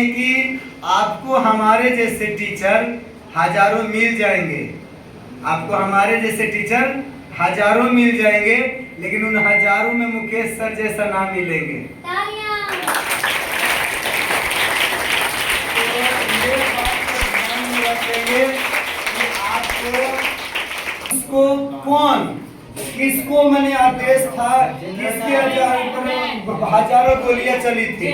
कि आपको हमारे जैसे टीचर हजारों मिल जाएंगे। आपको हमारे जैसे टीचर हजारों मिल जाएंगे, लेकिन उन हजारों में मुकेश सर जैसा ना मिलेंगे। तो ये बात को ध्यान में रखेंगे कि आपको उसको कौन किसको मैंने आदेश था, किसके हजारों गोलियां चली थी।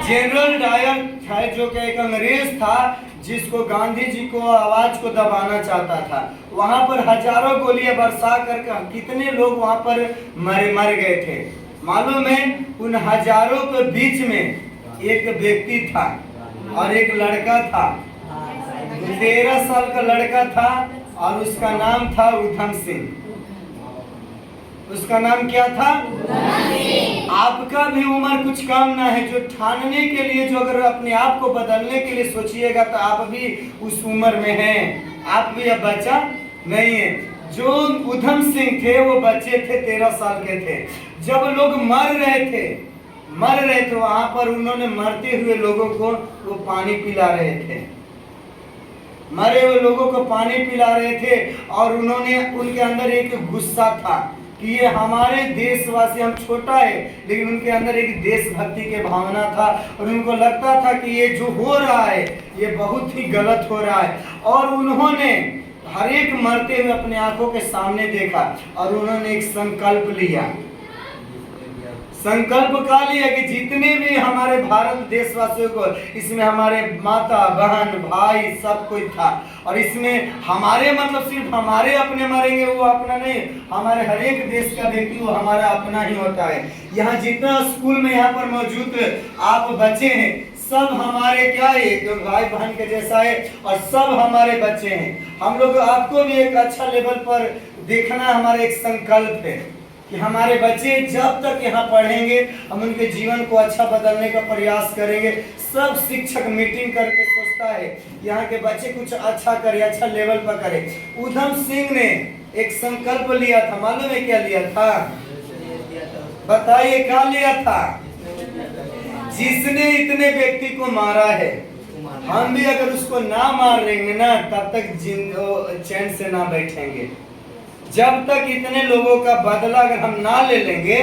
जनरल डायर था, जो कि एक अंग्रेज था, जिसको गांधी जी को आवाज को दबाना चाहता था। वहां पर हजारों गोलियां बरसा करके कितने लोग वहां पर मर गए थे मालूम है। उन हजारों के बीच में एक व्यक्ति था और एक लड़का था। 13 साल का लड़का था और उसका नाम था उधम सिंह। उसका नाम क्या था? आपका भी उम्र कुछ कम ना है, जो ठानने के लिए, जो अगर अपने आप को बदलने के लिए सोचिएगा तो आप भी उस उम्र में हैं। आप भी अब बच्चा नहीं है। जो उधम सिंह थे वो बच्चे थे, 13 साल के थे। जब लोग मर रहे थे वहां पर उन्होंने मरते हुए लोगों को वो पानी पिला रहे थे। मरे हुए लोगों को पानी पिला रहे थे और उन्होंने, उनके अंदर एक गुस्सा था कि ये हमारे देशवासी, हम छोटा है लेकिन उनके अंदर एक देशभक्ति के भावना था और उनको लगता था कि ये जो हो रहा है ये बहुत ही गलत हो रहा है। और उन्होंने हर एक मरते हुए अपने आंखों के सामने देखा और उन्होंने एक संकल्प लिया। संकल्प का लिया कि जितने भी हमारे भारत देशवासियों को, इसमें हमारे माता बहन भाई सब कोई था, और इसमें हमारे मतलब सिर्फ हमारे अपने मरेंगे वो अपना नहीं, हमारे हर एक देश का व्यक्ति वो हमारा अपना ही होता है। यहाँ जितना स्कूल में यहाँ पर मौजूद आप बच्चे हैं सब हमारे क्या है, भाई बहन के जैसा है और सब हमारे बच्चे हैं। हम लोग आपको भी एक अच्छा लेवल पर देखना हमारा एक संकल्प है कि हमारे बच्चे जब तक यहाँ पढ़ेंगे हम उनके जीवन को अच्छा बदलने का प्रयास करेंगे। सब शिक्षक मीटिंग करके सोचता है यहाँ के बच्चे कुछ अच्छा करे, अच्छा लेवल पर करे। उधम सिंह ने एक संकल्प लिया था, मालूम है क्या लिया था? बताइए क्या लिया था? जिसने इतने व्यक्ति को मारा है, हम भी अगर उसको ना मारेंगे ना तब तक चैन से ना बैठेंगे। जब तक इतने लोगों का बदला अगर हम ना ले लेंगे,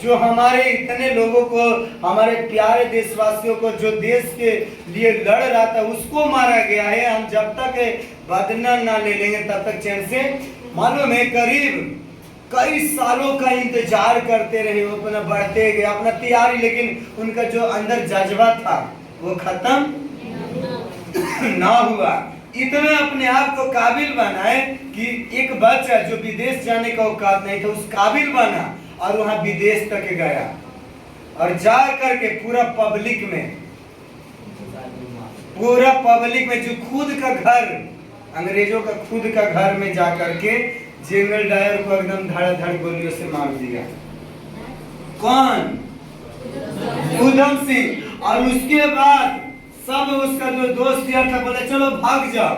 जो हमारे इतने लोगों को, हमारे प्यारे देशवासियों को, जो देश के लिए लड़ रहा था उसको मारा गया है, हम जब तक बदला ना ले लेंगे तब तक चैन से, मालूम है करीब कई सालों का इंतजार करते रहे। वो अपना बढ़ते गए, अपना तैयारी, लेकिन उनका जो अंदर जज्बा था वो खत्म ना हुआ। इतना अपने आप को काबिल बनाए कि एक बच्चा जो विदेश जाने का औकात नहीं था उस काबिल बना और वहां विदेश तक गया और जा करके पूरा पब्लिक में जो खुद का घर, अंग्रेजों का खुद का घर में जा करके जनरल डायर को एकदम धड़ाधड़ गोलियों से मार दिया। कौन? उधम सिंह। और उसके बाद सब उसका जो दोस्त यार था बोले चलो भाग जाओ,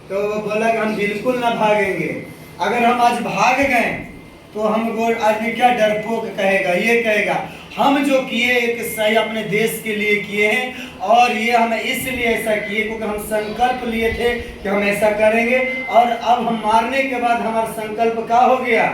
तो वो बोला कि हम बिल्कुल ना भागेंगे। अगर हम आज भाग गए तो हमको आदमी क्या डरपोक कहेगा, ये कहेगा हम जो किए एक सही अपने देश के लिए किए हैं और ये हम इसलिए ऐसा किए क्योंकि हम संकल्प लिए थे कि हम ऐसा करेंगे। और अब हम मारने के बाद हमारा संकल्प क्या हो गया?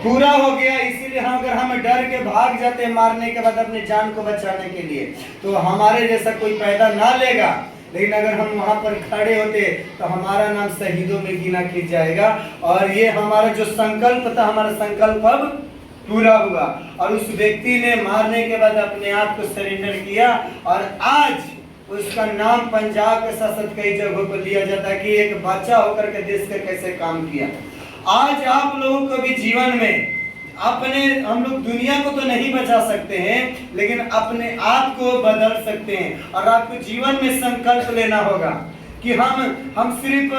पूरा हो गया। इसीलिए हम अगर हम डर के भाग जाते हैं मारने के बाद अपने जान को बचाने के लिए तो हमारे जैसा कोई पैदा ना लेगा, लेकिन अगर हम वहां पर खड़े होते तो हमारा नाम शहीदों में गिना खिंच जाएगा। और ये हमारा जो संकल्प था, हमारा संकल्प अब पूरा हुआ। और उस व्यक्ति ने मारने के बाद अपने आप को सरेंडर किया और आज उसका नाम पंजाब के शासक कई जगहों पर लिया जाता है कि एक बच्चा होकर के देश का कैसे काम किया। आज आप लोगों को भी जीवन में अपने, हम लोग दुनिया को तो नहीं बचा सकते हैं लेकिन अपने आप को बदल सकते हैं। और आपको जीवन में संकल्प लेना होगा कि हम सिर्फ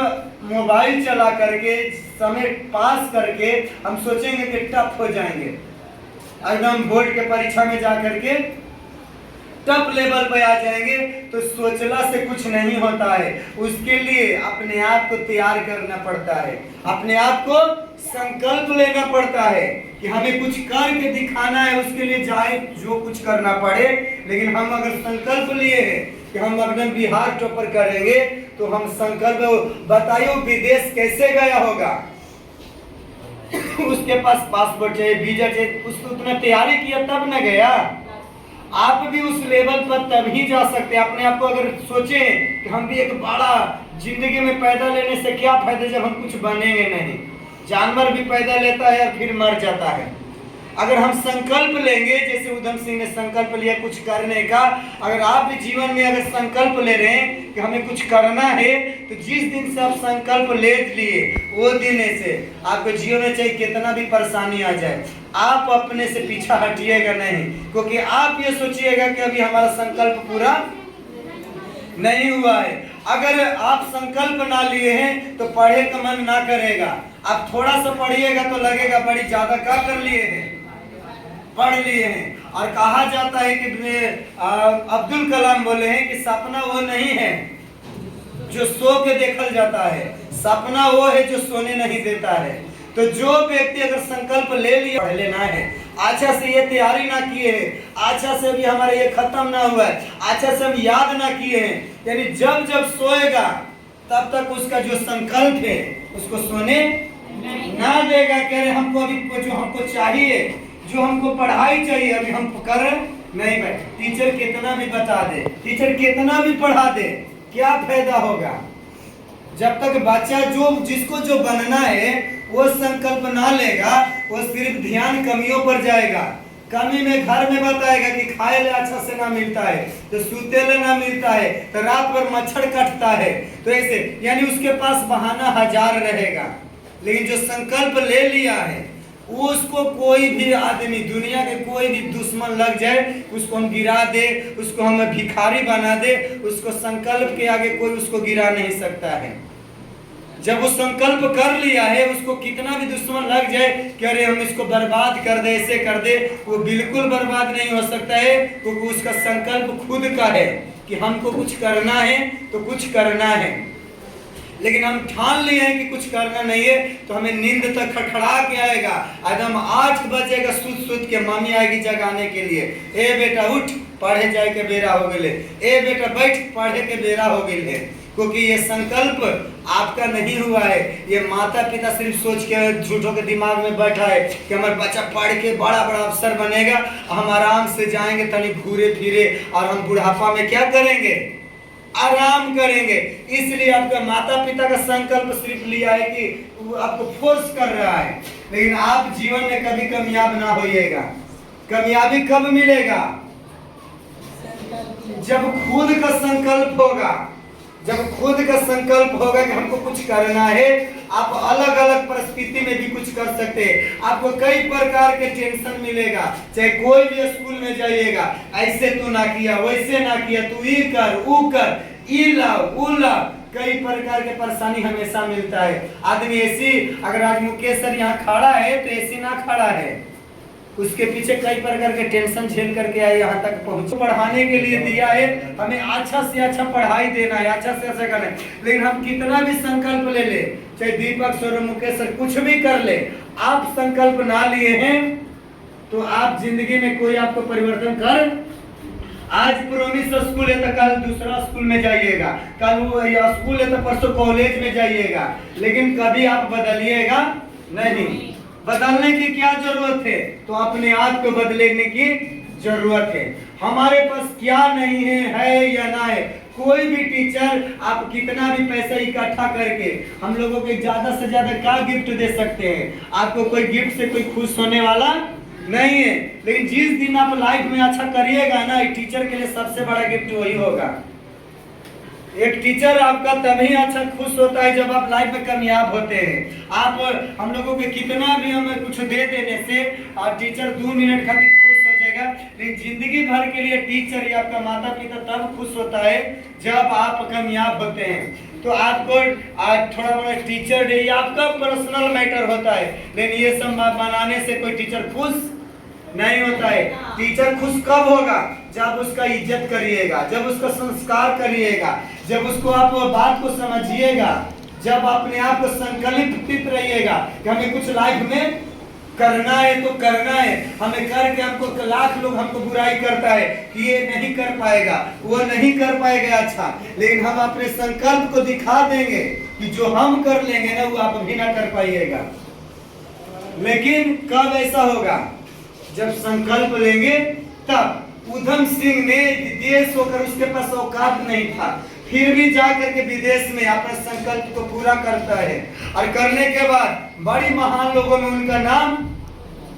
मोबाइल चला करके समय पास करके हम सोचेंगे कि टफ हो जाएंगे, एकदम बोर्ड के परीक्षा में जा करके टॉप लेवल पे आ जाएंगे, तो सोचना से कुछ नहीं होता है। उसके लिए अपने आप को तैयार करना पड़ता है, अपने आप को संकल्प लेना पड़ता है कि हमें कुछ करके दिखाना है। उसके लिए चाहे जो कुछ करना पड़े लेकिन हम अगर संकल्प लिए हैं कि हम एकदम बिहार टॉपर करेंगे, तो हम संकल्प बताइए विदेश कैसे गया होगा? उसके पास पासपोर्ट चाहिए, वीजा चाहिए, उसने उतना तैयारी किया तब न गया। आप भी उस लेवल पर तभी जा सकते हैं। अपने आप को अगर सोचें कि हम भी एक बड़ा जिंदगी में पैदा लेने से क्या फायदा जब हम कुछ बनेंगे नहीं। जानवर भी पैदा लेता है और फिर मर जाता है। अगर हम संकल्प लेंगे, जैसे उधम सिंह ने संकल्प लिया कुछ करने का, अगर आप भी जीवन में अगर संकल्प ले रहे हैं कि हमें कुछ करना है, तो जिस दिन से आप संकल्प ले लिए वो दिन से आपके जीवन में चाहे कितना भी परेशानी आ जाए, आप अपने से पीछा हटिएगा नहीं, क्योंकि आप ये सोचिएगा कि अभी हमारा संकल्प पूरा नहीं हुआ है। अगर आप संकल्प ना लिए हैं तो पढ़े का मन ना करेगा। आप थोड़ा सा पढ़िएगा तो लगेगा बड़ी ज्यादा क्या कर लिए हैं, पढ़ लिए हैं। और कहा जाता है कि अब्दुल कलाम बोले हैं कि सपना वो नहीं है जो सो के देखल जाता है, सपना वो है जो सोने नहीं देता है। तो जो व्यक्ति अगर संकल्प ले लिया, पढ़ लेना है, अच्छा से ये तैयारी ना किए हैं, अच्छा से अभी हमारा ये खत्म ना हुआ है, अच्छा से हम याद ना किए हैं, यानी जब जब सोएगा तब तक उसका जो संकल्प है उसको सोने ना देगा। कह रहे हमको अभी जो हमको चाहिए, जो हमको पढ़ाई चाहिए, अभी हम कर नहीं बैठे। टीचर कितना भी बता दे, टीचर कितना भी पढ़ा दे, क्या फायदा होगा जब तक बच्चा जो जिसको जो बनना है वो संकल्प ना लेगा। वो सिर्फ ध्यान कमियों पर जाएगा। कमी में घर में बताएगा कि खाए ले अच्छा से ना मिलता है, तो सूते ले ना मिलता है, तो रात भर मच्छर कटता है, तो ऐसे यानी उसके पास बहाना हजार रहेगा। लेकिन जो संकल्प ले लिया है उसको कोई भी आदमी, दुनिया के कोई भी दुश्मन लग जाए, उसको हम गिरा दे, उसको हम भिखारी बना दे, उसको संकल्प के आगे कोई उसको गिरा नहीं सकता है। जब वो संकल्प कर लिया है, उसको कितना भी दुश्मन लग जाए कि अरे हम इसको बर्बाद कर दे, ऐसे कर दे, वो बिल्कुल बर्बाद नहीं हो सकता है, क्योंकि उसका संकल्प खुद का है कि हमको कुछ करना है तो कुछ करना है। लेकिन हम ठान लिए हैं कि कुछ करना नहीं है, तो हमें नींद तक खड़खड़ा के आएगा, एकदम 8 बजेगा सुध के मम्मी आएगी जगाने के लिए, ए बेटा उठ पढ़े जाए के बेरा हो गए, ए बेटा बैठ पढ़े के बेरा हो गए। क्योंकि ये संकल्प आपका नहीं हुआ है, ये माता पिता सिर्फ सोच के झूठों के दिमाग में बैठा है कि हमारा बच्चा पढ़ के बड़ा बड़ा अफसर बनेगा, हम आराम से जाएंगे तनी घूरे फिरे, और हम बुढ़ापा में क्या करेंगे, आराम करेंगे। इसलिए आपका माता पिता का संकल्प सिर्फ लिया है कि वो आपको फोर्स कर रहा है, लेकिन आप जीवन में कभी कामयाब ना होइएगा। कामयाबी कब मिलेगा? जब खुद का संकल्प होगा, जब खुद का संकल्प होगा कि हमको कुछ करना है। आप अलग अलग परिस्थिति में भी कुछ कर सकते हैं। आपको कई प्रकार के टेंशन मिलेगा, चाहे कोई भी स्कूल में जाइएगा, ऐसे तू ना किया, वैसे ना किया, तू ये कर, वो कर, ये लाओ, वो लाओ, कई प्रकार के परेशानी हमेशा मिलता है। आदमी ऐसी, अगर आज मुकेश सर यहाँ खड़ा है तो ऐसी ना खड़ा है, उसके पीछे कई प्रकार के टेंशन झेल करके आए यहाँ तक पहुंचे। पढ़ाने के लिए दिया है, हमें अच्छा से अच्छा पढ़ाई देना है, अच्छा से अच्छा करना है। लेकिन हम कितना भी संकल्प ले ले, चाहे दीपक सर, मुकेश सर कुछ भी कर ले, आप संकल्प ना लिए हैं तो आप जिंदगी में कोई आपको परिवर्तन कर, आज प्रोमिस स्कूल है तो कल दूसरा स्कूल में जाइएगा, कल वो स्कूल है तो परसों कॉलेज में जाइएगा, लेकिन कभी आप बदलिएगा नहीं। बदलने की क्या जरूरत है? तो अपने आप को बदलने की जरूरत है। हमारे पास क्या नहीं है या ना है। कोई भी टीचर आप कितना भी पैसा इकट्ठा करके हम लोगों के ज्यादा से ज्यादा क्या गिफ्ट दे सकते हैं? आपको कोई गिफ्ट से कोई खुश होने वाला नहीं है। लेकिन जिस दिन आप लाइफ में अच्छा करिएगा ना, टीचर के लिए सबसे बड़ा गिफ्ट वही होगा। एक टीचर आपका तभी अच्छा खुश होता है जब आप लाइफ में कामयाब होते हैं। आप हम लोगों के कितना भी हमें कुछ दे देने से टीचर 2 मिनट खातिर खुश हो जाएगा, लेकिन जिंदगी भर के लिए टीचर या आपका माता पिता तब खुश होता है जब आप कामयाब होते हैं। तो आपको आज थोड़ा बड़ा टीचर डे आपका पर्सनल मैटर होता है, लेकिन ये सब बनाने से कोई टीचर खुश नहीं होता है। टीचर खुश कब होगा? जब उसका इज्जत करिएगा, जब उसका संस्कार करिएगा, जब उसको आप बात को समझिएगा, जब अपने आप को संकल्पित रहिएगा कि हमें कुछ लाइफ में करना है तो करना है, हमें करके हमको लाख लोग हमको बुराई करता है कि ये नहीं कर पाएगा, वो नहीं कर पाएगा, अच्छा, लेकिन हम अपने संकल्प को दिखा देंगे कि जो हम कर लेंगे ना वो आप भी ना कर पाइएगा। लेकिन कब ऐसा होगा? जब संकल्प लेंगे तब। उधम सिंह ने विदेश होकर उसके पास औकात नहीं था, फिर भी जाकर के विदेश में अपने संकल्प को पूरा करता है, और करने के बाद बड़ी महान लोगों में उनका नाम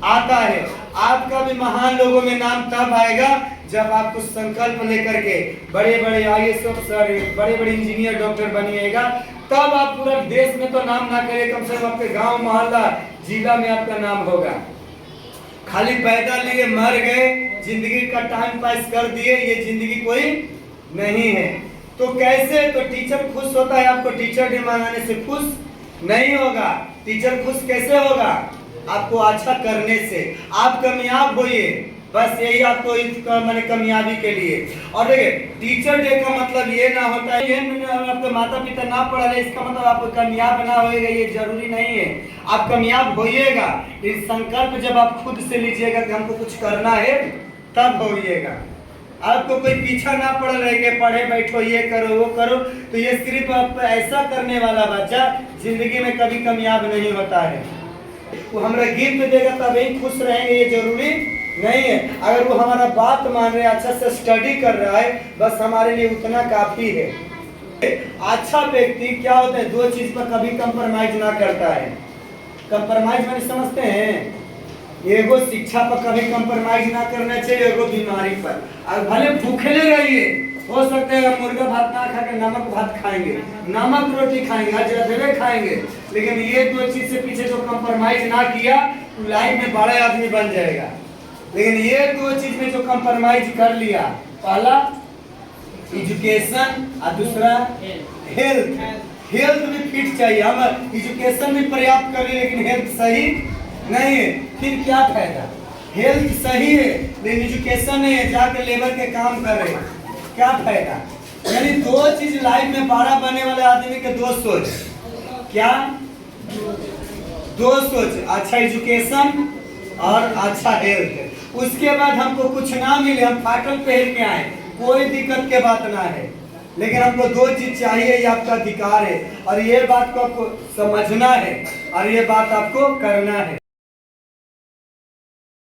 आता है। आपका भी महान लोगों में नाम तब आएगा जब आपको संकल्प लेकर के बड़े बड़े IAS अफसर, बड़े बड़े इंजीनियर, डॉक्टर बनिएगा, तब आप पूरा देश में तो नाम ना करें, कम से कम आपके गांव, मोहल्ला, जिला में आपका नाम होगा। खाली पैदा लिए मर गए, जिंदगी का टाइम पास कर दिए, ये जिंदगी कोई नहीं है। तो कैसे? तो टीचर खुश होता है, आपको टीचर डे मनाने से खुश नहीं होगा। टीचर खुश कैसे होगा? आपको अच्छा करने से। आप कामयाब होइए, बस यही आपको माने कामयाबी के लिए। और देखिए, टीचर डे का मतलब ये ना होता है ये आपके माता पिता ना पढ़ा रहे इसका मतलब आप कामयाब ना होएगा, ये जरूरी नहीं है। आप कामयाब होइएगा, लेकिन संकल्प जब आप खुद से लीजिएगा कि हमको कुछ करना है, तब होइएगा। आपको कोई पीछा ना पड़ रहे कि पढ़े बैठो, ये करो वो करो, तो ये सिर्फ आप ऐसा करने वाला बच्चा जिंदगी में कभी कामयाब नहीं होता है। वो हमारा गिफ्ट देगा तब ही खुश रहेंगे, ये जरूरी नहीं है। अगर वो हमारा बात मान रहे, अच्छा से स्टडी कर रहा है, बस हमारे लिए उतना काफी है। अच्छा व्यक्ति क्या होता है? दो चीज पर कभी कंप्रोमाइज ना करता है। कंप्रोमाइज मैंने समझते हैं, एगो शिक्षा पर कभी कंप्रोमाइज ना करना चाहिए, एगो बीमारी पर। और भले भूखे रहिए, हो सकता है मुर्गा भात ना खा के नमक भात खाएंगे, नमक रोटी खाएंगे, अजरबे खाएंगे, लेकिन ये दो चीज से पीछे जो कंप्रोमाइज ना किया, लाइफ में बड़ा आदमी बन जाएगा। लेकिन ये दो चीज में जो कंप्रोमाइज कर लिया, पहला एजुकेशन और दूसरा हेल्थ। हेल्थ भी फिट चाहिए, हम एजुकेशन भी पर्याप्त कर लिए लेकिन हेल्थ सही नहीं है, फिर क्या फायदा? हेल्थ सही है लेकिन एजुकेशन नहीं है, जाकर लेबर के काम कर रहे हैं, क्या फायदा? यानी दो चीज लाइफ में बड़ा बनने वाले आदमी के दो सोच, क्या दो सोच? अच्छा एजुकेशन और अच्छा हेल्थ। उसके बाद हमको कुछ ना मिले, हम फाटल पहन के आए, कोई दिक्कत के बात ना है, लेकिन हमको दो चीज चाहिए, ये आपका अधिकार है, और ये बात को आपको समझना है और ये बात आपको करना है।